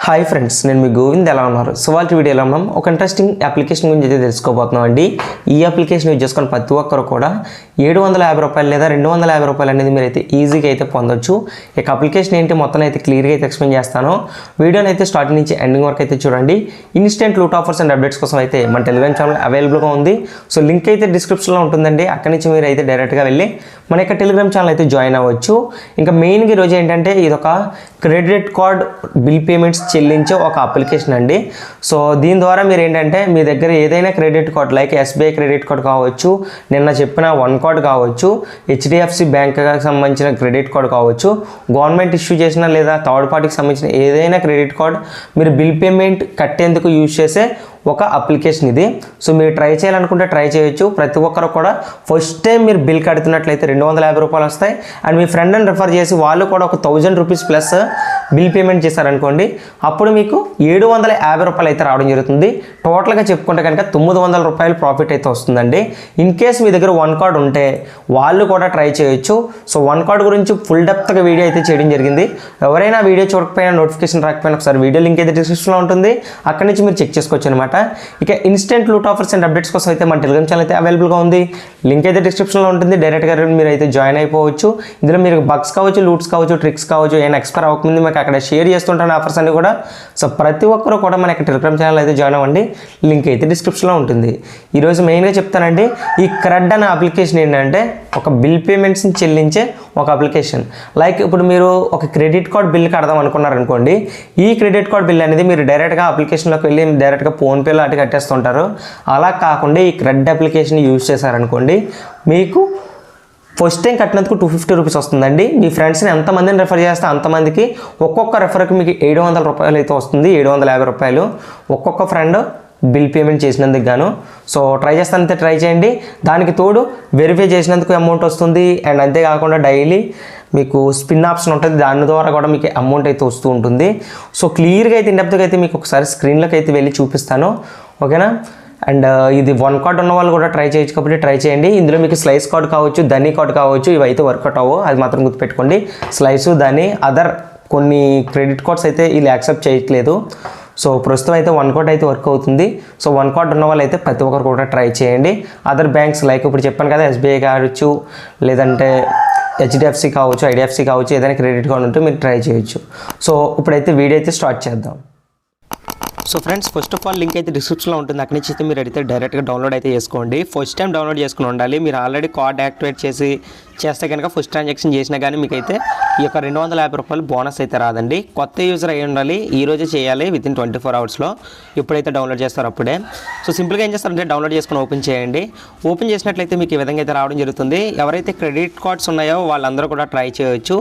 Hi friends, నేను మీ గోవింద్. ఎలా ఉన్నారు? సో వాళ్ళ వీడియోలో మనం ఒక ఇంట్రెస్టింగ్ అప్లికేషన్ గురించి అయితే తెలుసుకోబోతున్నాం అండి. ఈ అప్లికేషన్ యూజ్ చేసుకొని ప్రతి ఒక్కరు కూడా 750 రూపాయలు లేదా 250 రూపాయలు అనేది మీరు అయితే ఈజీగా అయితే పొందొచ్చు. ఇక అప్లికేషన్ ఏంటి మొత్తం అయితే క్లియర్గా అయితే ఎక్స్ప్లెయిన్ చేస్తాను. వీడియోని అయితే స్టార్టింగ్ నుంచి ఎండింగ్ వరకు అయితే చూడండి. Instant loot offers and updates కోసం అయితే మన టెలిగ్రామ్ ఛానల్ అవైలబుల్గా ఉంది. సో లింక్ అయితే డిస్క్రిప్షన్లో ఉంటుందండి. అక్కడి నుంచి మీరు అయితే డైరెక్ట్గా వెళ్ళి మన యొక్క టెలిగ్రామ్ ఛానల్ అయితే జాయిన్ అవ్వచ్చు. ఇంకా మెయిన్గా ఈరోజు ఏంటంటే ఇది ఒక క్రెడిట్ కార్డ్ బిల్ పేమెంట్స్ చెల్లించే ఒక అప్లికేషన్ అండి. సో దీని ద్వారా మీరు ఏంటంటే మీ దగ్గర ఏదైనా credit card like SBI credit card కావచ్చు, నిన్న చెప్పిన వన్ కార్డ్ కావచ్చు, హెచ్డిఎఫ్సి బ్యాంక్కి సంబంధించిన క్రెడిట్ కార్డ్ కావచ్చు, గవర్నమెంట్ ఇష్యూ చేసిన లేదా థర్డ్ పార్టీకి సంబంధించిన ఏదైనా క్రెడిట్ కార్డ్ మీరు బిల్ పేమెంట్ కట్టేందుకు యూజ్ చేసే ఒక అప్లికేషన్ ఇది. సో మీరు ట్రై చేయాలనుకుంటే ట్రై చేయొచ్చు. ప్రతి ఒక్కరు కూడా ఫస్ట్ టైం మీరు బిల్ కడుతున్నట్లయితే 250 రూపాయలు వస్తాయి. అండ్ మీ ఫ్రెండ్ అని రిఫర్ చేసి వాళ్ళు కూడా ఒక 1000 రూపీస్ ప్లస్ బిల్ పేమెంట్ చేశారనుకోండి, అప్పుడు మీకు 750 రూపాయలు అయితే రావడం జరుగుతుంది. టోటల్గా చెప్పుకుంటే కనుక 900 రూపాయలు ప్రాఫిట్ అయితే వస్తుందండి. ఇన్ కేస్ మీ దగ్గర వన్ కార్డ్ ఉంటే వాళ్ళు కూడా ట్రై చేయొచ్చు. సో వన్ కార్డ్ గురించి ఫుల్ డెప్త్గా వీడియో అయితే చేయడం జరిగింది. ఎవరైనా వీడియో చూడకపోయినా, నోటిఫికేషన్ రాకపోయినా ఒకసారి వీడియో లింక్ అయితే డిస్క్రిప్షన్లో ఉంటుంది. అక్కడి నుంచి మీరు చెక్ చేసుకోవచ్చు అనమాట. ఇక instant loot offers and updates కోసం అయితే మన టెలిగ్రామ్ ఛానల్ అయితే అవైలబుల్గా ఉంది. లింక్ అయితే డిస్క్రిప్షన్లో ఉంటుంది. డైరెక్ట్గా మీరు అయితే జాయిన్ అయిపోవచ్చు. ఇందులో మీరు బగ్స్ కావచ్చు, లూట్స్ కావచ్చు, ట్రిక్స్ కావచ్చు, ఏమైనా ఎక్స్పైర్ అవ్వకముందు మీకు అక్కడ షేర్ చేస్తుంటాను ఆఫర్స్ అన్ని కూడా. సో ప్రతి ఒక్కరు కూడా మన యొక్క టెలిగ్రామ్ ఛానల్ అయితే జాయిన్ అవ్వండి. లింక్ అయితే డిస్క్రిప్షన్లో ఉంటుంది. ఈరోజు మెయిన్గా చెప్తానండి, ఈ క్రెడ్ అనే అప్లికేషన్ ఏంటంటే ఒక బిల్ పేమెంట్స్ని చెల్లించే ఒక అప్లికేషన్. లైక్ ఇప్పుడు మీరు ఒక క్రెడిట్ కార్డ్ బిల్ కడదాం అనుకున్నారనుకోండి, ఈ క్రెడిట్ కార్డ్ బిల్ అనేది మీరు డైరెక్ట్గా అప్లికేషన్లోకి వెళ్ళి డైరెక్ట్గా ఫోన్పేలో అటు కట్టేస్తుంటారు. అలా కాకుండా ఈ క్రెడ్ అప్లికేషన్ యూజ్ చేశారనుకోండి, మీకు ఫస్ట్ టైం కట్టినందుకు 250 రూపీస్ వస్తుందండి. మీ ఫ్రెండ్స్ని ఎంతమందిని రెఫర్ చేస్తే అంతమందికి ఒక్కొక్క రెఫర్కి మీకు 700 రూపాయలు అయితే వస్తుంది. 750 రూపాయలు ఒక్కొక్క ఫ్రెండ్ బిల్ పేమెంట్ చేసినందుకు గాను. సో ట్రై చేస్తానంటే ట్రై చేయండి. దానికి తోడు వెరిఫై చేసినందుకు అమౌంట్ వస్తుంది. అండ్ అంతేకాకుండా డైలీ మీకు స్పిన్ ఆప్షన్ ఉంటుంది, దాని ద్వారా కూడా మీకు అమౌంట్ అయితే వస్తూ ఉంటుంది. సో క్లియర్గా అయితే ఇండెప్త్గా అయితే మీకు ఒకసారి స్క్రీన్లోకి అయితే వెళ్ళి చూపిస్తాను, ఓకేనా. అండ్ ఇది వన్ కార్డ్ ఉన్న వాళ్ళు కూడా ట్రై చేయొచ్చు కాబట్టి ట్రై చేయండి. ఇందులో మీకు స్లైస్ కార్డ్ కావచ్చు, ధనీ కార్డ్ కావచ్చు, ఇవి అయితే వర్కౌట్ అవ్వవు, అది మాత్రం గుర్తుపెట్టుకోండి. స్లైసు, ధనీ, అదర్ కొన్ని క్రెడిట్ కార్డ్స్ అయితే వీళ్ళు యాక్సెప్ట్ చేయట్లేదు. సో ప్రస్తుతం అయితే వన్ కార్డ్ అయితే వర్క్ అవుతుంది. సో వన్ కార్డ్ ఉన్న వాళ్ళు అయితే ప్రతి ఒక్కరు కూడా ట్రై చేయండి. అదర్ బ్యాంక్స్ లైక్ ఇప్పుడు చెప్పాను కదా, ఎస్బీఐ కావచ్చు, లేదంటే హెచ్డిఎఫ్సి కావచ్చు, ఐడిఎఫ్సి కావచ్చు, ఏదైనా క్రెడిట్ కార్డ్ ఉంటే మీరు ట్రై చేయొచ్చు. సో ఇప్పుడైతే వీడియో అయితే స్టార్ట్ చేద్దాం. So friends, first of all link అయితే డిస్క్రిప్షన్లో ఉంటుంది. అక్కడి నుంచి అయితే మీరు అయితే డైరెక్ట్గా డౌన్లోడ్ అయితే చేసుకోండి. ఫస్ట్ టైం డౌన్లోడ్ చేసుకుని ఉండాలి. మీరు ఆల్రెడీ కార్డ్ యాక్టివేట్ చేస్తే కనుక ఫస్ట్ ట్రాన్సాక్షన్ చేసినా కానీ మీకు అయితే ఈ యొక్క 250 రూపాయలు బోనస్ అయితే రాదండి. కొత్త యూజర్ అయ్యి ఉండాలి. ఈ రోజే చేయాలి వితిన్ 24 అవర్స్లో. ఎప్పుడైతే డౌన్లోడ్ చేస్తారో అప్పుడే. సో సింపుల్గా ఏం చేస్తారంటే డౌన్లోడ్ చేసుకుని ఓపెన్ చేయండి. ఓపెన్ చేసినట్లయితే మీకు ఈ విధంగా అయితే రావడం జరుగుతుంది. ఎవరైతే క్రెడిట్ కార్డ్స్ ఉన్నాయో వాళ్ళందరూ కూడా ట్రై చేయొచ్చు.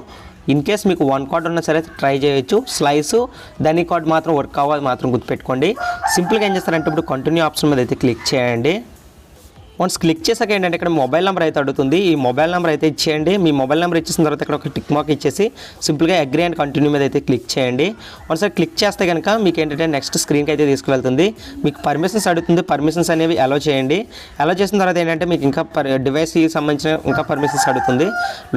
ఇన్ కేస్ మీకు వన్ కార్డ్ ఉన్నా సరే ట్రై చేయొచ్చు. స్లైసు, ధనీ కార్డ్ మాత్రం వర్క్ అవ్వాలి, మాత్రం గుర్తుపెట్టుకోండి. సింపుల్గా ఏం చేస్తారంటే ఇప్పుడు కంటిన్యూ ఆప్షన్ మీద అయితే క్లిక్ చేయండి. వన్స్ క్లిక్ చేసాక ఏంటంటే ఇక్కడ మొబైల్ నెంబర్ అయితే అడుగుతుంది. ఈ మొబైల్ నెంబర్ అయితే ఇచ్చేయండి. మీ మొబైల్ నెంబర్ ఇచ్చేసిన తర్వాత ఇక్కడ ఒక టిక్ మార్క్ ఇచ్చేసి సింపుల్గా అగ్రీ అండ్ కంటిన్యూ మీద అయితే క్లిక్ చేయండి. వన్స్ క్లిక్ చేస్తే కనుక మీకు ఏంటంటే నెక్స్ట్ స్క్రీన్కి అయితే తీసుకువెళ్తుంది. మీకు పర్మిషన్స్ అడుగుతుంది. పర్మిషన్స్ అనేవి అలో చేయండి. అలో చేసిన తర్వాత ఏంటంటే మీకు ఇంకా డివైస్కి సంబంధించిన ఇంకా పర్మిషన్స్ అడుగుతుంది,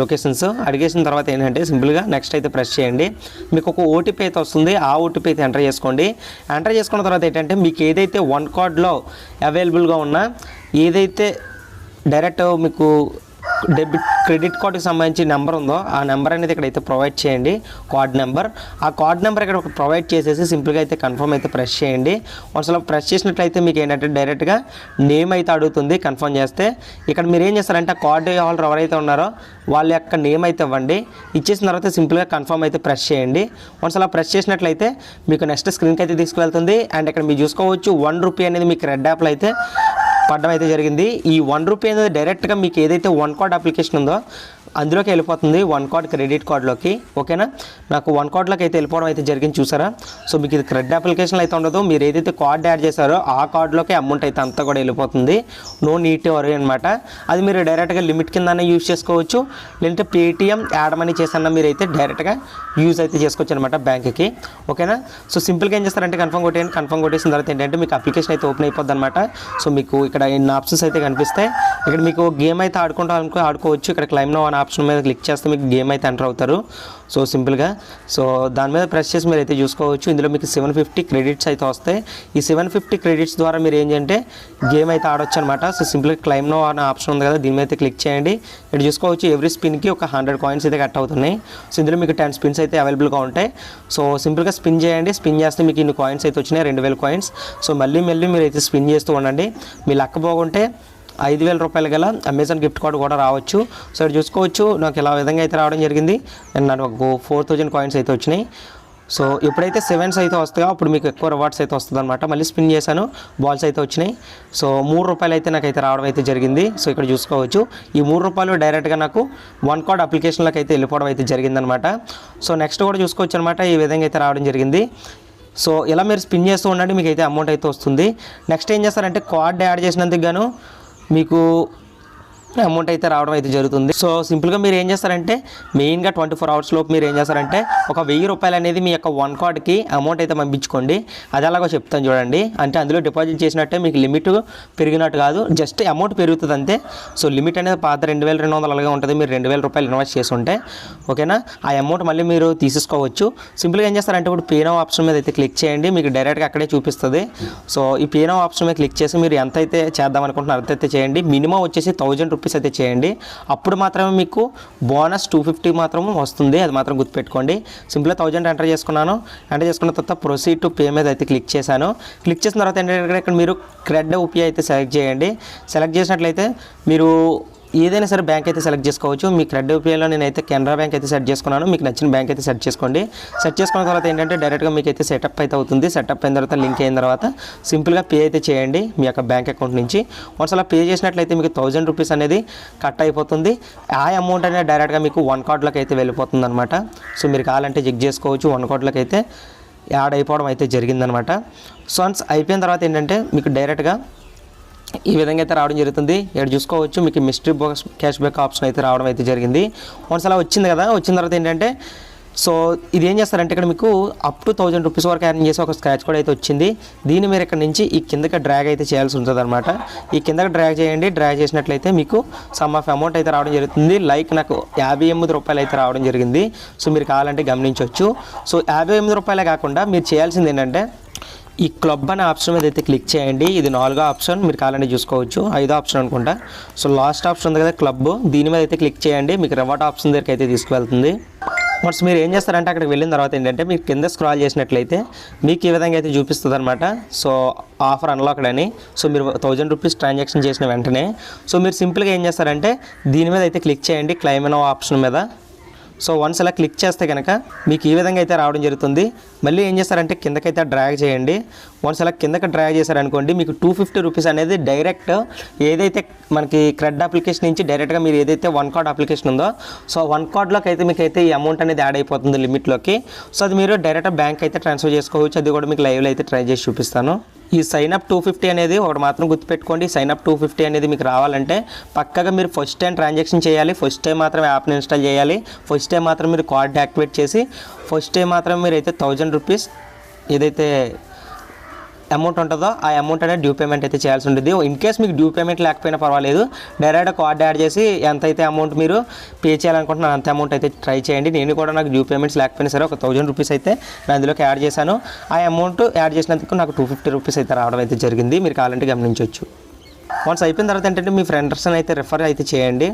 లొకేషన్స్ అడిగేసిన తర్వాత ఏంటంటే సింపుల్గా నెక్స్ట్ అయితే ప్రెస్ చేయండి. మీకు ఒక ఓటీపీ అయితే వస్తుంది. ఆ ఓటీపీ అయితే ఎంటర్ చేసుకోండి. ఎంటర్ చేసుకున్న తర్వాత ఏంటంటే మీకు ఏదైతే వన్ కార్డ్లో అవైలబుల్గా ఉన్నా, ఏదైతే డైరెక్ట్ మీకు క్రెడిట్ కార్డుకి సంబంధించి నెంబర్ ఉందో ఆ నెంబర్ అనేది ఇక్కడైతే ప్రొవైడ్ చేయండి, కార్డ్ నెంబర్. ఆ కార్డ్ నెంబర్ ఇక్కడ ప్రొవైడ్ చేసేసి సింపుల్గా అయితే కన్ఫర్మ్ అయితే ప్రెస్ చేయండి. వన్స్ అలా ప్రెస్ చేసినట్లయితే మీకు ఏంటంటే డైరెక్ట్గా నేమ్ అయితే అడుగుతుంది. కన్ఫర్మ్ చేస్తే ఇక్కడ మీరు ఏం చేస్తారంటే కార్డ్ హోల్డర్ ఎవరైతే ఉన్నారో వాళ్ళ యొక్క నేమ్ అయితే ఇవ్వండి. ఇచ్చేసిన తర్వాత సింపుల్గా కన్ఫర్మ్ అయితే ప్రెస్ చేయండి. వన్స్ అలా ప్రెస్ చేసినట్లయితే మీకు నెక్స్ట్ స్క్రీన్కి అయితే తీసుకువెళ్తుంది. అండ్ ఇక్కడ మీరు చూసుకోవచ్చు 1 రూపీ అనేది మీకు రెడ్ యాప్లో అయితే పడడం అయితే జరిగింది. ఈ 1 రూపీ అనేది డైరెక్ట్గా మీకు ఏదైతే వన్ కార్డ్ అప్లికేషన్ ఉందో అందులోకి వెళ్ళిపోతుంది, వన్ కార్డ్ క్రెడిట్ కార్డులోకి, ఓకేనా. నాకు వన్ కార్డులోకి అయితే వెళ్ళిపోవడం అయితే జరిగింది, చూసారా. సో మీకు ఇది క్రెడ్ అప్లికేషన్ అయితే ఉండదు. మీరు ఏదైతే కార్డ్ యాడ్ చేశారో ఆ కార్డులోకి అమౌంట్ అయితే అంతా కూడా వెళ్ళిపోతుంది. నో నీట్ వరీ అనమాట. అది మీరు డైరెక్ట్గా లిమిట్ కిందనే యూజ్ చేసుకోవచ్చు, లేదంటే పేటిఎం యాడ్ మనీ చేసన్నా మీరు అయితే డైరెక్ట్గా యూజ్ అయితే చేసుకోవచ్చు అనమాట బ్యాంక్కి, ఓకేనా. సో సింపుల్గా ఏం చేస్తారంటే కన్ఫర్మ్ కొట్టేయండి. కన్ఫర్మ్ కొట్టేసిన తర్వాత ఏంటంటే మీకు అప్లికేషన్ అయితే ఓపెన్ అయిపోద్ది అనమాట. సో మీకు ఇక్కడ ఇన్ని ఆప్షన్స్ అయితే కనిపిస్తాయి. ఇక్కడ మీకు గేమ్ అయితే ఆడుకోవచ్చు. ఇక్కడ క్లైమ్ నో అనే ఆప్షన్ మీద క్లిక్ చేస్తే మీకు గేమ్ అయితే ఎంటర్ అవుతారు. సో సింపుల్గా దాని మీద ప్రెస్ చేసి మీరు అయితే చూసుకోవచ్చు. ఇందులో మీకు 750 క్రెడిట్స్ అయితే వస్తాయి. ఈ 750 క్రెడిట్స్ ద్వారా మీరు ఏంటంటే గేమ్ అయితే ఆడొచ్చు అనమాట. సో సింపుల్గా క్లైమ్ నో అనే ఆప్షన్ ఉంది కదా, దీని మీద అయితే క్లిక్ చేయండి. ఇక్కడ చూసుకోవచ్చు ఎవ్రీ స్పిన్కి ఒక 100 కాయిన్స్ అయితే కట్ అవుతున్నాయి. సో ఇందులో మీకు 10 స్పిన్స్ అయితే అవైలబుల్గా ఉంటాయి. సో సింపుల్గా స్పిన్ చేయండి. స్పిన్ చేస్తే మీకు ఇన్ని కాయిన్స్ అయితే వచ్చినాయి, 2000 కాయిన్స్. సో మళ్ళీ మీరు అయితే స్పిన్ చేస్తూ ఉండండి. మీ లక్ బాగుంటే 5000 రూపాయలు గల అమెజాన్ గిఫ్ట్ కార్డు కూడా రావచ్చు. సో ఇక్కడ చూసుకోవచ్చు నాకు ఇలా విధంగా అయితే రావడం జరిగింది. అండ్ నాకు 4000 కాయిన్స్ అయితే వచ్చినాయి. సో ఎప్పుడైతే 7s అయితే వస్తాయో అప్పుడు మీకు ఎక్కువ రివార్డ్స్ అయితే వస్తుంది అనమాట. మళ్ళీ స్పిన్ చేశాను, బాల్స్ అయితే వచ్చినాయి. సో 3 రూపాయలు అయితే నాకైతే రావడం అయితే జరిగింది. సో ఇక్కడ చూసుకోవచ్చు ఈ 3 రూపాయలు డైరెక్ట్గా నాకు వన్ కార్డ్ అప్లికేషన్లోకి అయితే వెళ్ళిపోవడం అయితే జరిగిందనమాట. సో నెక్స్ట్ కూడా చూసుకోవచ్చు అనమాట, ఈ విధంగా అయితే రావడం జరిగింది. సో ఇలా మీరు స్పిన్ చేస్తూ ఉండండి, మీకు అయితే అమౌంట్ అయితే వస్తుంది. నెక్స్ట్ ఏం చేస్తారంటే కార్డ్ యాడ్ చేసినందుకు గాను మీకు అమౌంట్ అయితే రావడం అయితే జరుగుతుంది. సో సింపుల్గా మీరు ఏం చేస్తారంటే మెయిన్గా 24 hours లోపు మీరు ఏం చేస్తారంటే ఒక 1000 రూపాయలు అనేది మీ యొక్క వన్ కార్డ్కి అమౌంట్ అయితే పంపించుకోండి. అది అలాగో చెప్తాను చూడండి. అంటే అందులో డిపాజిట్ చేసినట్టే మీకు లిమిట్ పెరిగినట్టు కాదు, జస్ట్ అమౌంట్ పెరుగుతుంది అంతే. సో లిమిట్ అనేది పాత 2200 అలాగే ఉంటుంది. మీరు 2000 రూపాయలు ఇన్వెస్ట్ చేసి ఉంటే ఓకేనా, ఆ అమౌంట్ మళ్ళీ మీరు తీసేసుకోవచ్చు. సింపుల్గా ఏం చేస్తారంటే ఇప్పుడు పే నౌ ఆప్షన్ మీద అయితే క్లిక్ చేయండి, మీకు డైరెక్ట్గా అక్కడే చూపిస్తుంది. సో ఈ పే నౌ ఆప్షన్ మీద క్లిక్ చేసి మీరు ఎంత అయితే చేద్దాం అనుకుంటున్నారో అంతైతే చేయండి. మినిమం వచ్చేసి 1000 రూపీస్ అయితే చేయండి, అప్పుడు మాత్రమే మీకు బోనస్ 250 మాత్రం వస్తుంది. అది మాత్రం గుర్తుపెట్టుకోండి. సింపుల్గా 1000 ఎంటర్ చేసుకున్నాను. ఎంటర్ చేసుకున్న తర్వాత ప్రొసీడ్ టు పే మీద అయితే క్లిక్ చేశాను. క్లిక్ చేసిన తర్వాత ఏంటంటే ఇక్కడ మీరు క్రెడ్ యూపీఐ అయితే సెలెక్ట్ చేయండి. సెలెక్ట్ చేసినట్లయితే మీరు ఏదైనా సరే బ్యాంక్ అయితే సెలెక్ట్ చేసుకోవచ్చు. మీ క్రెడ్ యూపీఐలో నేనైతే కెనరా బ్యాంక్ అయితే సెట్ చేసుకున్నాను. మీకు నచ్చిన బ్యాంక్ అయితే సెట్ చేసుకోండి. సెట్ చేసుకున్న తర్వాత ఏంటంటే డైరెక్ట్గా మీకు అయితే సెటప్ అయితే అవుతుంది. సెటప్ అయిన తర్వాత లింక్ అయిన తర్వాత సింపుల్గా పే అయితే చేయండి మీ యొక్క బ్యాంక్ అకౌంట్ నుంచి. వన్స్ అలా పే చేసినట్లయితే మీకు 1000 రూపీస్ అనేది కట్ అయిపోతుంది. ఆ అమౌంట్ అనేది డైరెక్ట్గా మీకు వన్ కార్డ్లోకి అయితే వెళ్ళిపోతుంది అనమాట. సో మీరు కావాలంటే చెక్ చేసుకోవచ్చు, వన్ కార్డ్లోకి అయితే యాడ్ అయిపోవడం అయితే జరిగిందనమాట. సో వన్స్ అయిపోయిన తర్వాత ఏంటంటే మీకు డైరెక్ట్గా ఈ విధంగా అయితే రావడం జరుగుతుంది. ఇక్కడ చూసుకోవచ్చు మీకు mystery box cash back option అయితే రావడం అయితే జరిగింది. వన్స్ అలా వచ్చింది కదా, వచ్చిన తర్వాత ఏంటంటే సో ఇది ఏం చేస్తారంటే ఇక్కడ మీకు అప్ టు 1000 రూపీస్ వరకు ఎర్న్ చేసి ఒక స్క్రాచ్ కోడ్ అయితే వచ్చింది. దీన్ని మీరు ఇక్కడ నుంచి ఈ కిందకి డ్రాగ్ అయితే చేయాల్సి ఉంటుంది అనమాట. ఈ కిందకి డ్రాగ్ చేయండి. డ్రాగ్ చేసినట్లయితే మీకు సమ్ ఆఫ్ అమౌంట్ అయితే రావడం జరుగుతుంది. లైక్ నాకు 58 రూపాయలు అయితే రావడం జరిగింది. సో మీరు కావాలంటే గమనించవచ్చు. సో 58 రూపాయలే కాకుండా మీరు చేయాల్సింది ఏంటంటే ఈ క్లబ్ అనే ఆప్షన్ మీద అయితే క్లిక్ చేయండి. ఇది 4వ ఆప్షన్, మీరు కావాలంటే చూసుకోవచ్చు. 5వ ఆప్షన్ అనుకుంటా. సో లాస్ట్ ఆప్షన్ ఉంది కదా క్లబ్, దీని మీద అయితే క్లిక్ చేయండి. మీకు రివార్డ్ ఆప్షన్ దగ్గరికి అయితే తీసుకువెళ్తుంది. వన్స్ మీరు ఏం చేస్తారంటే అక్కడికి వెళ్ళిన తర్వాత ఏంటంటే మీరు కింద స్క్రాల్ చేసినట్లయితే మీకు ఈ విధంగా అయితే చూపిస్తుంది అనమాట. సో ఆఫర్ అన్లాక్డ్ అని. సో మీరు 1000 రూపీస్ ట్రాన్సాక్షన్ చేసిన వెంటనే సో మీరు సింపుల్గా ఏం చేస్తారంటే దీని మీద అయితే క్లిక్ చేయండి, క్లైమ్ నౌ ఆప్షన్ మీద. సో వన్స్ అలా క్లిక్ చేస్తే కనుక మీకు ఈ విధంగా అయితే రావడం జరుగుతుంది. మళ్ళీ ఏం చేస్తారంటే కిందకైతే డ్రాగ్ చేయండి. వన్స్ అలా కిందకి డ్రాగ్ చేశారనుకోండి మీకు 250 రూపీస్ అనేది డైరెక్ట్ ఏదైతే మనకి క్రెడ్ అప్లికేషన్ నుంచి డైరెక్ట్గా మీరు ఏదైతే వన్ కార్డ్ అప్లికేషన్ ఉందో సో వన్ కార్డ్లోకి అయితే మీకు అయితే ఈ అమౌంట్ అనేది యాడ్ అయిపోతుంది లిమిట్లోకి. సో అది మీరు డైరెక్ట్ బ్యాంక్ అయితే ట్రాన్స్ఫర్ చేసుకోవచ్చు. అది కూడా మీకు లైవ్లో అయితే ట్రై చేసి చూపిస్తాను. ఈ సైన్ అప్ 250 అనేది ఒకటి మాత్రం గుర్తుపెట్టుకోండి. సైన్ అప్ 250 అనేది మీకు రావాలంటే పక్కగా మీరు ఫస్ట్ టైం ట్రాన్సాక్షన్ చేయాలి. ఫస్ట్ టైం మాత్రం యాప్ని ఇన్స్టాల్ చేయాలి. ఫస్ట్ టైం మాత్రం మీరు కార్డ్ యాక్టివేట్ చేసి ఫస్ట్ టైం మాత్రం మీరు అయితే 1000 రూపీస్ ఏదైతే అమౌంట్ ఉంటుందో ఆ అమౌంట్ అనేది డ్యూ పేమెంట్ అయితే చేయాల్సి ఉంటుంది. ఇన్ కేస్ మీకు డ్యూ పేమెంట్ లేకపోయినా పర్వాలేదు, డైరెక్ట్ కార్డ్ యాడ్ చేసి ఎంతైతే అమౌంట్ మీరు పే చేయాలనుకుంటున్నాను అంత అమౌంట్ అయితే ట్రై చేయండి. నేను కూడా నాకు డ్యూ పేమెంట్స్ లేకపోయినా సరే ఒక 1000 రూపీస్ అయితే నేను అందులోకి యాడ్ చేశాను. ఆ అమౌంట్ యాడ్ చేసినందుకు నాకు 250 రూపీస్ అయితే రావడం అయితే జరిగింది. మీరు కావాలంటే గమనించవచ్చు. వన్స్ అయిపోయిన తర్వాత ఏంటంటే మీ ఫ్రెండ్స్ని అయితే రిఫర్ అయితే చేయండి.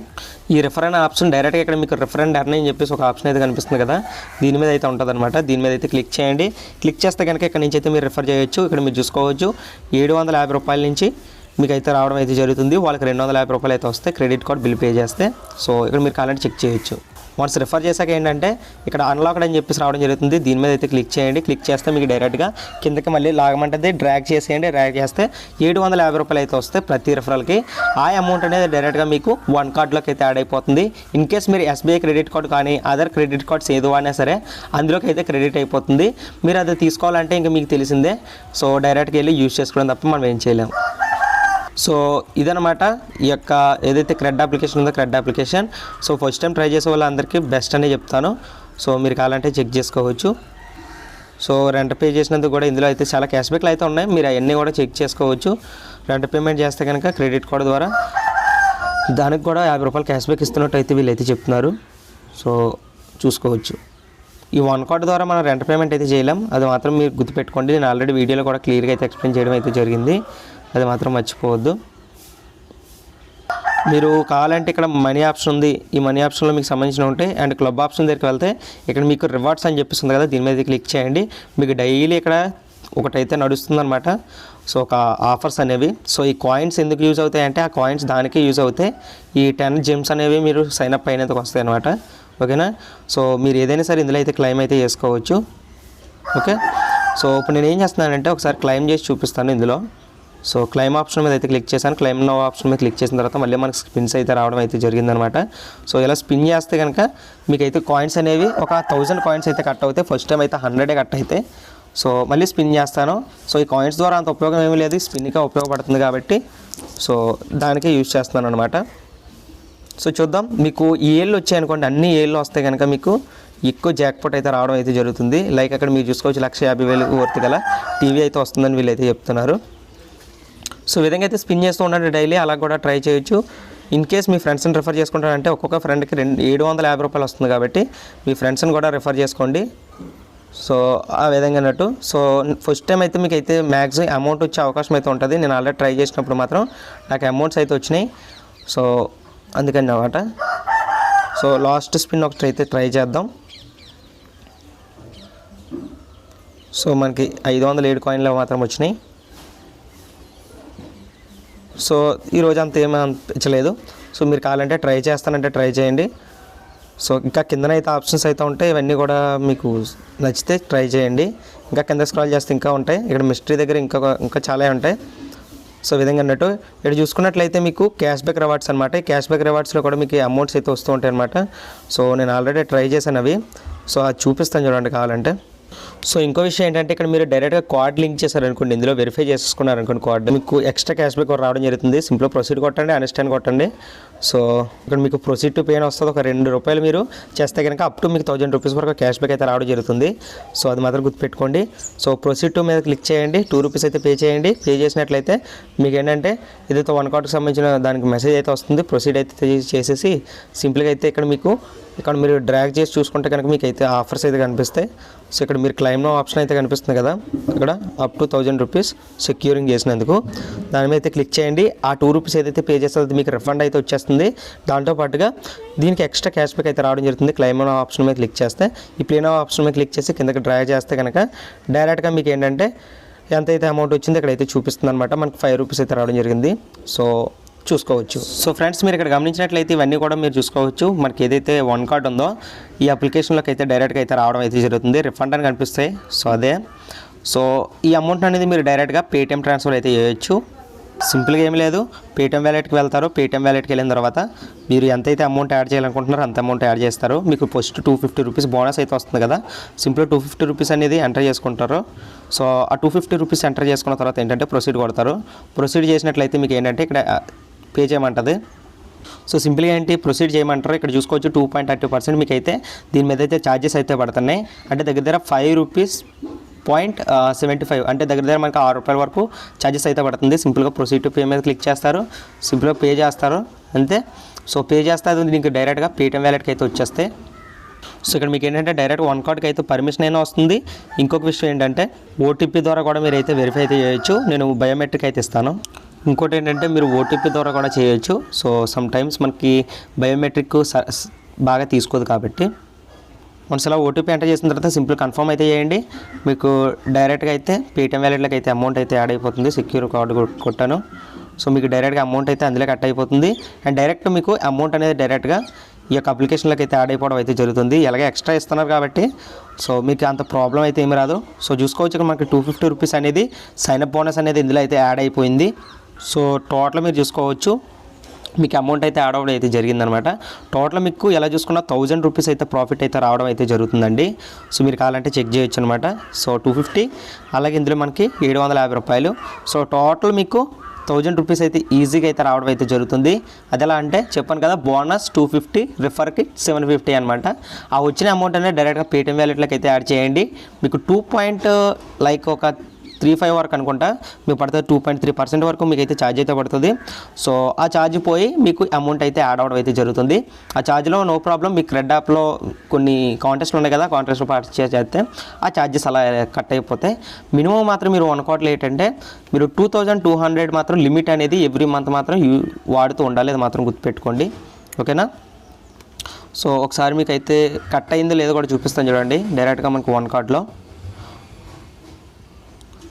ఈ రిఫర్ అనే ఆప్షన్ డైరెక్ట్గా ఇక్కడ మీకు రిఫర్ అండ్ ఎర్న్ అని చెప్పేసి ఒక ఆప్షన్ అయితే కనిపిస్తుంది కదా, దీని మీద అయితే ఉంటుంది అనమాట. దీని మీద అయితే క్లిక్ చేయండి. క్లిక్ చేస్తే కనుక ఇక్కడ నుంచి అయితే మీరు రిఫర్ చేయొచ్చు. ఇక్కడ మీరు చూసుకోవచ్చు 750 రూపాయల నుంచి మీకు అయితే రావడం అయితే జరుగుతుంది. వాళ్ళకి 250 రూపాయలు అయితే వస్తాయి క్రెడిట్ కార్డ్ బిల్ పే చేస్తే. సో ఇక్కడ మీరు కావాలంటే చెక్ చేయొచ్చు. వన్స్ రిఫర్ చేశాక ఏంటంటే ఇక్కడ అన్లాక్డ్ అని చెప్పేసి రావడం జరుగుతుంది. దీని మీద అయితే క్లిక్ చేయండి. క్లిక్ చేస్తే మీకు డైరెక్ట్గా కిందకి మళ్ళీ లాగమంటుంది. డ్రాగ్ చేసేయండి. డ్రాగ్ చేస్తే 750 రూపాయలు అయితే వస్తాయి ప్రతి రిఫరల్కి. ఆ అమౌంట్ అనేది డైరెక్ట్గా మీకు వన్ కార్డ్లోకి అయితే యాడ్ అయిపోతుంది. ఇన్ కేస్ మీరు ఎస్బీఐ క్రెడిట్ కార్డ్ కానీ అదర్ క్రెడిట్ కార్డ్స్ ఏదో అయినా సరే అందులోకి అయితే క్రెడిట్ అయిపోతుంది. మీరు అది తీసుకోవాలంటే ఇంకా మీకు తెలిసిందే. సో డైరెక్ట్గా వెళ్ళి యూజ్ చేసుకోవడం తప్ప మనం ఏం చేయలేము. సో ఇదనమాట ఈ యొక్క ఏదైతే క్రెడ్ అప్లికేషన్ ఉందో cred application. So first time try చేసే వాళ్ళందరికీ బెస్ట్ అనే చెప్తాను. సో మీరు కావాలంటే చెక్ చేసుకోవచ్చు. సో రెంట్ పే చేసినందుకు కూడా ఇందులో అయితే చాలా క్యాష్ బ్యాక్లు అయితే ఉన్నాయి. మీరు అవన్నీ కూడా చెక్ చేసుకోవచ్చు. రెంట్ పేమెంట్ చేస్తే కనుక క్రెడిట్ కార్డ్ ద్వారా దానికి కూడా 50 రూపాయలు క్యాష్ బ్యాక్ ఇస్తున్నట్టు అయితే వీళ్ళైతే చెప్తున్నారు. సో చూసుకోవచ్చు. ఈ వన్ కార్డ్ ద్వారా మనం రెంట్ పేమెంట్ అయితే చేయలేం, అది మాత్రం మీరు గుర్తుపెట్టుకోండి. నేను ఆల్రెడీ వీడియోలో కూడా క్లియర్గా అయితే ఎక్స్ప్లెయిన్ చేయడం అయితే జరిగింది, అది మాత్రం మర్చిపోవద్దు. మీరు కావాలంటే ఇక్కడ మనీ ఆప్షన్ ఉంది, ఈ మనీ ఆప్షన్లో మీకు సంబంధించిన ఉంటాయి. అండ్ క్లబ్ ఆప్షన్ దగ్గరికి వెళ్తే ఇక్కడ మీకు రివార్డ్స్ అని చెప్పిస్తుంది కదా, దీని మీద క్లిక్ చేయండి. మీకు డైలీ ఇక్కడ ఒకటైతే నడుస్తుందన్నమాట. సో ఒక ఆఫర్స్ అనేవి. సో ఈ కాయిన్స్ ఎందుకు యూజ్ అవుతాయి అంటే ఆ కాయిన్స్ దానికే యూజ్ అవుతాయి. ఈ 10 జెమ్స్ అనేవి మీరు సైన్ అప్ అయినందుకు వస్తాయి అనమాట. ఓకేనా. సో మీరు ఏదైనా సరే ఇందులో అయితే క్లెయిమ్ అయితే చేసుకోవచ్చు. ఓకే. సో ఇప్పుడు నేను ఏం చేస్తున్నానంటే ఒకసారి క్లెయిమ్ చేసి చూపిస్తాను ఇందులో. సో క్లెయిమ్ ఆప్షన్ మీద అయితే క్లిక్ చేశాను. క్లెయిమ్ నో ఆప్షన్ మీద క్లిక్ చేసిన తర్వాత మళ్ళీ మనకి స్పిన్స్ అయితే రావడం అయితే జరిగిందనమాట. సో ఇలా స్పిన్ చేస్తే కనుక మీకైతే కాయిన్స్ అనేవి ఒక 1000 కాయిన్స్ అయితే కట్ అవుతాయి. ఫస్ట్ టైం అయితే 100 కట్ అవుతాయి. సో మళ్ళీ స్పిన్ చేస్తాను. సో ఈ కాయిన్స్ ద్వారా అంత ఉపయోగం ఏమీ లేదు, స్పిన్గా ఉపయోగపడుతుంది కాబట్టి సో దానికే యూజ్ చేస్తున్నాను అనమాట. సో చూద్దాం, మీకు ఈ ఏళ్ళు వచ్చాయి అనుకోండి, అన్ని ఏళ్ళు వస్తే కనుక మీకు ఎక్కువ జాక్పాట్ అయితే రావడం అయితే జరుగుతుంది. లైక్ అక్కడ మీరు చూసుకోవచ్చు 1,50,000 వర్త్ గల టీవీ అయితే వస్తుందని వీళ్ళైతే చెప్తున్నారు. సో ఈ విధంగా అయితే స్పిన్ చేస్తూ ఉండండి డైలీ, అలా కూడా ట్రై చేయొచ్చు. ఇన్ కేస్ మీ ఫ్రెండ్స్ని రిఫర్ చేసుకుంటారంటే ఒక్కొక్క ఫ్రెండ్కి 750 రూపాయలు వస్తుంది కాబట్టి మీ ఫ్రెండ్స్ని కూడా రిఫర్ చేసుకోండి. సో ఆ విధంగా అన్నట్టు. సో ఫస్ట్ టైం అయితే మీకు అయితే మ్యాక్సిమం అమౌంట్ వచ్చే అవకాశం అయితే ఉంటుంది. నేను ఆల్రెడీ ట్రై చేసినప్పుడు మాత్రం నాకు అమౌంట్స్ అయితే వచ్చినాయి. సో అందుకని అన్నమాట. సో లాస్ట్ స్పిన్ ఒకటి అయితే ట్రై చేద్దాం. సో మనకి 507 కాయిన్లు మాత్రం వచ్చినాయి. సో ఈరోజు అంత ఏమీ అనిపించలేదు. సో మీరు కావాలంటే ట్రై చేస్తానంటే ట్రై చేయండి. సో ఇంకా కిందన అయితే ఆప్షన్స్ అయితే ఉంటాయి, ఇవన్నీ కూడా మీకు నచ్చితే ట్రై చేయండి. ఇంకా కింద స్క్రాల్ చేస్తే ఇంకా ఉంటాయి, ఇక్కడ మిస్టరీ దగ్గర ఇంకా చాలా ఉంటాయి. సో విధంగా అన్నట్టు ఇక్కడ చూసుకున్నట్లయితే మీకు క్యాష్ బ్యాక్ రివార్డ్స్ అనమాట. ఈ క్యాష్ బ్యాక్ రివార్డ్స్లో కూడా మీకు అమౌంట్స్ అయితే వస్తూ ఉంటాయి అనమాట. సో నేను ఆల్రెడీ ట్రై చేశాను అవి. సో అది చూపిస్తాను చూడండి కావాలంటే. సో ఇంకో విషయం ఏంటంటే ఇక్కడ మీరు డైరెక్ట్గా కార్డ్ లింక్ చేశారనుకోండి, ఇందులో వెరిఫై చేసుకున్నారనుకోండి కార్డ్, మీకు ఎక్స్ట్రా క్యాష్ బ్యాక్ రావడం జరుగుతుంది. సింపుల్గా ప్రొసీడ్ కొట్టండి, అండర్స్టాండ్ కొట్టండి. సో ఇక్కడ మీకు ప్రొసీడ్ టు పే అని వస్తుంది. ఒక 2 రూపాయలు మీరు చేస్తే కనుక అప్ టు మీకు 1000 రూపీస్ వరకు క్యాష్ బ్యాక్ అయితే రావడం జరుగుతుంది. సో అది మాత్రం గుర్తుపెట్టుకోండి. సో ప్రొసీడ్ టు మీద క్లిక్ చేయండి, 2 రూపీస్ అయితే పే చేయండి. పే చేసినట్లయితే మీకు ఏంటంటే ఏదైతే 1 కార్డ్కి సంబంధించిన దానికి మెసేజ్ అయితే వస్తుంది. ప్రొసీడ్ అయితే చేసేసి సింపుల్గా అయితే ఇక్కడ మీరు డ్రాగ్ చేసి చూసుకుంటే కనుక మీకు అయితే ఆఫర్స్ అయితే కనిపిస్తాయి. సో ఇక్కడ మీరు క్లెయిమ్ నో ఆప్షన్ అయితే కనిపిస్తుంది కదా, ఇక్కడ అప్ టు 1000 రూపీస్ సెక్యూరింగ్ చేసినందుకు దాని మీద అయితే క్లిక్ చేయండి. ఆ 2 రూపీస్ ఏదైతే పే చేస్తే అది మీకు రిఫండ్ అయితే వచ్చేస్తుంది. దాంతోపాటుగా దీనికి ఎక్స్ట్రా క్యాష్ బ్యాక్ అయితే రావడం జరుగుతుంది. క్లెయిమ్ నో ఆప్షన్ మీద క్లిక్ చేస్తే, ఈ ప్లే నో ఆప్షన్ మీద క్లిక్ చేసి కిందకి డ్రాగ్ చేస్తే కనుక డైరెక్ట్గా మీకు ఏంటంటే ఎంతైతే అమౌంట్ వచ్చిందో ఇక్కడైతే చూపిస్తుంది అనమాట. మనకి 5 రూపీస్ అయితే రావడం జరిగింది. సో చూసుకోవచ్చు. సో ఫ్రెండ్స్ మీరు ఇక్కడ గమనించినట్లయితే ఇవన్నీ కూడా మీరు చూసుకోవచ్చు. మనకి ఏదైతే 1 కార్డ్ ఉందో ఈ అప్లికేషన్లోకి అయితే డైరెక్ట్గా అయితే రావడం అయితే జరుగుతుంది. రిఫండ్ అని కనిపిస్తాయి. సో అదే. సో ఈ అమౌంట్ అనేది మీరు డైరెక్ట్గా పేటిఎం ట్రాన్స్ఫర్ అయితే చేయొచ్చు. సింపుల్గా ఏమి లేదు, పేటిఎం వ్యాలెట్కి వెళ్తారు. పేటిఎం వ్యాలెట్కి వెళ్ళిన తర్వాత మీరు ఎంతైతే అమౌంట్ యాడ్ చేయాలనుకుంటున్నారో అంత అమౌంట్ యాడ్ చేస్తారు. మీకు ఫస్ట్ 250 రూపీస్ బోనస్ అయితే వస్తుంది కదా, సింపుల్గా 250 రూపీస్ అనేది ఎంటర్ చేసుకుంటారు. సో ఆ 250 రూపీస్ ఎంటర్ చేసుకున్న తర్వాత ఏంటంటే ప్రొసీడ్ కొడతారు. ప్రొసీడ్ చేసినట్లయితే మీకు ఏంటంటే ఇక్కడ పే చేయమంటుంది. సో సింపుల్గా ఏంటి ప్రొసీడ్ చేయమంటారు. ఇక్కడ చూసుకోవచ్చు 2.30% మీకు అయితే దీని మీద అయితే ఛార్జెస్ అయితే పడుతున్నాయి. అంటే దగ్గర 5 రూపీస్ 0.75 అంటే దగ్గర మనకి 6 రూపాయల వరకు ఛార్జెస్ అయితే పడుతుంది. సింపుల్గా ప్రొసీడ్ టు పే మీద క్లిక్ చేస్తారు, సింపుల్గా పే చేస్తారు అంతే. సో పే చేస్తే అది మీకు డైరెక్ట్గా పేటిఎం వ్యాలెట్కి అయితే వచ్చేస్తాయి. సో ఇక్కడ మీకు ఏంటంటే డైరెక్ట్ 1 కార్డ్కి అయితే పర్మిషన్ అయినా వస్తుంది. ఇంకొక విషయం ఏంటంటే ఓటీపీ ద్వారా కూడా మీరు అయితే వెరిఫై అయితే చేయొచ్చు. నేను బయోమెట్రిక్ అయితే ఇస్తాను. ఇంకోటి ఏంటంటే మీరు ఓటీపీ ద్వారా కూడా చేయొచ్చు. సో సమ్ టైమ్స్ మనకి బయోమెట్రిక్ బాగా తీసుకోదు కాబట్టి వన్స్ అలా ఓటీపీ ఎంటర్ చేసిన తర్వాత సింపుల్ కన్ఫర్మ్ అయితే చేయండి. మీకు డైరెక్ట్గా అయితే పేటిఎం వ్యాలెట్లోకి అయితే అమౌంట్ అయితే యాడ్ అయిపోతుంది. సెక్యూర్ కార్డు కొట్టాను. సో మీకు డైరెక్ట్గా అమౌంట్ అయితే అందులో కట్ అయిపోతుంది. అండ్ డైరెక్ట్ మీకు అమౌంట్ అనేది డైరెక్ట్గా ఈ యొక్క అప్లికేషన్లోకి అయితే యాడ్ అయిపోవడం అయితే జరుగుతుంది. ఎలాగే ఎక్స్ట్రా ఇస్తున్నారు కాబట్టి సో మీకు అంత ప్రాబ్లం అయితే ఏమి రాదు. సో చూసుకోవచ్చు ఇక్కడ మనకి 250 రూపీస్ అనేది సైన్అప్ బోనస్ అనేది ఇందులో అయితే యాడ్ అయిపోయింది. సో టోటల్ మీరు చూసుకోవచ్చు మీకు అమౌంట్ అయితే యాడ్ అవ్వడం అయితే జరిగిందనమాట. టోటల్ మీకు ఎలా చూసుకున్నా 1000 రూపీస్ అయితే ప్రాఫిట్ అయితే రావడం అయితే జరుగుతుందండి. సో మీరు కావాలంటే చెక్ చేయొచ్చు అనమాట. సో 250 అలాగే ఇందులో మనకి 750 రూపాయలు. సో టోటల్ మీకు 1000 రూపీస్ అయితే ఈజీగా అయితే రావడం అయితే జరుగుతుంది. అది ఎలా అంటే చెప్పాను కదా, బోనస్ 250, రిఫర్కి 750 అనమాట. ఆ వచ్చిన అమౌంట్ అనేది డైరెక్ట్గా పేటిఎం వ్యాలెట్లోకి అయితే యాడ్ చేయండి. మీకు 2 లైక్ ఒక 2.35 వరకు అనుకుంటా మీకు పడుతుంది. 2.3% వరకు మీకు అయితే ఛార్జ్ అయితే పడుతుంది. సో ఆ ఛార్జ్ పోయి మీకు అమౌంట్ అయితే యాడ్ అవ్వడం అయితే జరుగుతుంది. ఆ ఛార్జ్లో నో ప్రాబ్లం. మీకు రెడ్ యాప్లో కొన్ని కాంటెస్ట్లు ఉన్నాయి కదా, కాంటెస్ట్లో పార్టిసిపేట్ చేస్తే ఆ ఛార్జెస్ అలా కట్ అయిపోతాయి. మినిమం మాత్రం మీరు అనుకోవట్లేదు ఏంటంటే మీరు 2200 మాత్రం లిమిట్ అనేది ఎవ్రీ మంత్ మాత్రం వాడుతూ ఉండాలి. అది మాత్రం గుర్తుపెట్టుకోండి, ఓకేనా. సో ఒకసారి మీకు అయితే కట్ అయిందో లేదో కూడా చూపిస్తాను చూడండి డైరెక్ట్గా మనకు వన్ కార్డ్లో.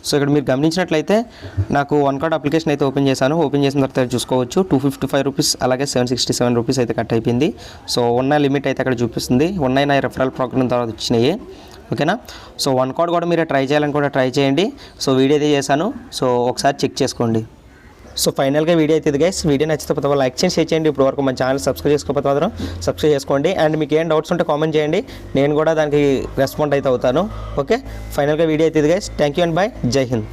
సో ఇక్కడ మీరు గమనించినట్లయితే నాకు వన్ కార్డ్ అప్లికేషన్ అయితే ఓపెన్ చేశాను. ఓపెన్ చేసిన తర్వాత చూసుకోవచ్చు 255 రూపీస్ అలాగే 767 రూపీస్ అయితే కట్ అయిపోయింది. సో ఉన్న లిమిట్ అయితే అక్కడ చూపిస్తుంది. ఉన్నాయి నా రెఫరల్ ప్రోగ్రామ్ తర్వాత వచ్చినాయి, ఓకేనా. సో వన్ కార్డ్ కూడా మీరు ట్రై చేయాలని కూడా ట్రై చేయండి. సో వీడియో అయితే చేశాను, సో ఒకసారి చెక్ చేసుకోండి. సో ఫైనల్గా వీడియో అయితే ఇది గైస్. వీడియో నచ్చితే లైక్ చేయండి, షేర్ చేయండి. ఇప్పుడు వరకు మన ఛానల్ సబ్స్క్రైబ్ చేసుకోకపోతే మాత్రం సబ్స్క్రైబ్ చేసుకోండి. అండ్ మీకు ఏం డౌట్స్ ఉంటే కామెంట్ చేయండి, నేను కూడా దానికి రెస్పాండ్ అయితే అవుతాను. ఓకే, ఫైనల్గా వీడియో అయితే ఇది guys. Thank you and bye, Jai Hind.